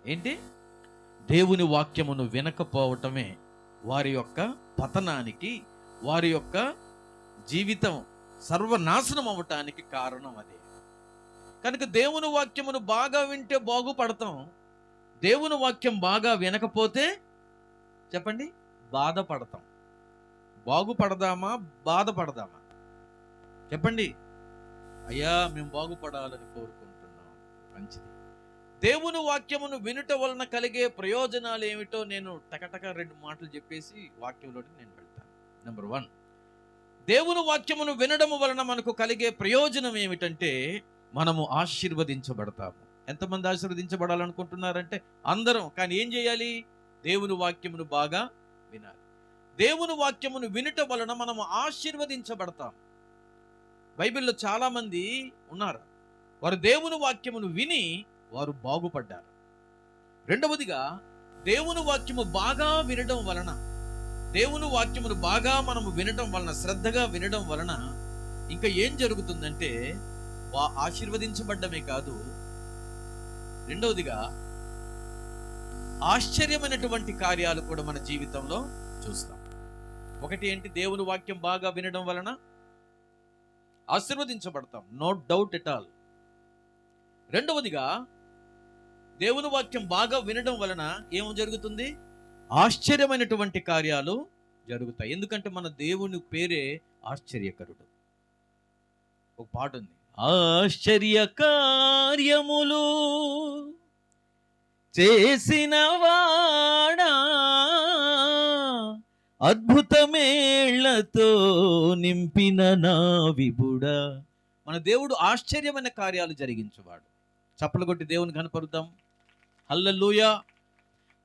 ఏంటి? దేవుని వాక్యమును వినకపోవటమే వారి యొక్క పతనానికి, వారి యొక్క జీవితం సర్వనాశనం అవ్వటానికి కారణం అదే. కనుక దేవుని వాక్యమును బాగా వింటే బాగుపడతాం. దేవుని వాక్యం బాగా వినకపోతే చెప్పండి, బాధపడతాం. బాగుపడదామా, బాధపడదామా? చెప్పండి. అయ్యా, మేము బాగుపడాలని కోరుకుంటున్నాం. మంచిది. దేవుని వాక్యమును వినుట వలన కలిగే ప్రయోజనాలు ఏమిటో నేను టకటక 2 మాటలు చెప్పేసి వాక్యంలోకి నేను వెళ్తాను. నెంబర్ 1, దేవుని వాక్యమును వినడం వలన మనకు కలిగే ప్రయోజనం ఏమిటంటే మనము ఆశీర్వదించబడతాము. ఎంతమంది ఆశీర్వదించబడాలనుకుంటున్నారంటే అందరం. కానీ ఏం చేయాలి? దేవుని వాక్యమును బాగా వినాలి. దేవుని వాక్యమును వినుట వలన మనము ఆశీర్వదించబడతాం. బైబిల్లో చాలా మంది ఉన్నారు, వారు దేవుని వాక్యమును విని వారు బాగుపడ్డారు. రెండవదిగా, దేవుని వాక్యము బాగా వినడం వలన, దేవుని వాక్యమును బాగా మనము వినడం వలన, శ్రద్ధగా వినడం వలన ఇంకా ఏం జరుగుతుందంటే ఆశీర్వదించబడ్డమే కాదు, రెండవదిగా ఆశ్చర్యమైనటువంటి కార్యాలు కూడా మన జీవితంలో చూస్తాం. ఒకటి ఏంటి? దేవుని వాక్యం బాగా వినడం వలన ఆశీర్వదించబడతాం, నో డౌట్ ఎట్ ఆల్. రెండవదిగా, దేవుని వాక్యం బాగా వినడం వలన ఏం జరుగుతుంది? ఆశ్చర్యమైనటువంటి కార్యాలు జరుగుతాయి. ఎందుకంటే మన దేవుని పేరే ఆశ్చర్యకరుడు. ఒక పాట ఉంది, ఆశ్చర్య కార్యములు చేసిన వాడా, అద్భుతమేళ్లతో నింపిన నా విభుడా. మన దేవుడు ఆశ్చర్యమైన కార్యాలు జరిగించేవాడు. చప్పలు కొట్టి దేవుని కనపరుద్దాం. హల్లెలూయా.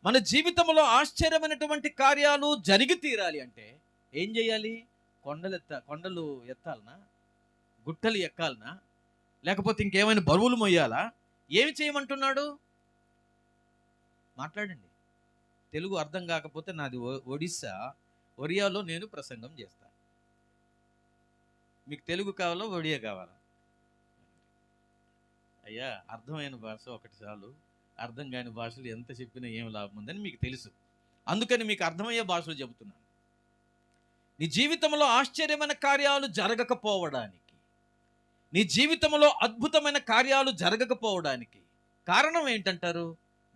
మన జీవితంలో ఆశ్చర్యమైనటువంటి కార్యాలు జరిగి తీరాలి అంటే ఏం చేయాలి? కొండలు ఎత్తాలనా? గుట్టలు ఎక్కాలనా? లేకపోతే ఇంకేమైనా బరువులు మొయ్యాలా? ఏమి చేయమంటున్నాడు? మాట్లాడండి. తెలుగు అర్థం కాకపోతే నాది ఒరియాలో నేను ప్రసంగం చేస్తాను. మీకు తెలుగు కావాలా, ఒడియా కావాలా? అయ్యా, అర్థమైన భాష ఒకటి చాలు. అర్థం కాని భాషలు ఎంత చెప్పినా ఏం లాభం ఉందని మీకు తెలుసు. అందుకని మీకు అర్థమయ్యే భాషలు చెబుతున్నాను. నీ జీవితంలో ఆశ్చర్యమైన కార్యాలు జరగకపోవడానికి, నీ జీవితంలో అద్భుతమైన కార్యాలు జరగకపోవడానికి కారణం ఏంటంటారు?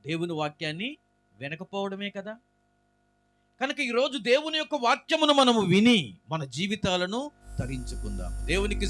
దేవుని వాక్యాన్ని వినకపోవడమే కదా. కనుక ఈరోజు దేవుని యొక్క వాక్యమును మనము విని మన జీవితాలను తరించుకుందాం. దేవునికి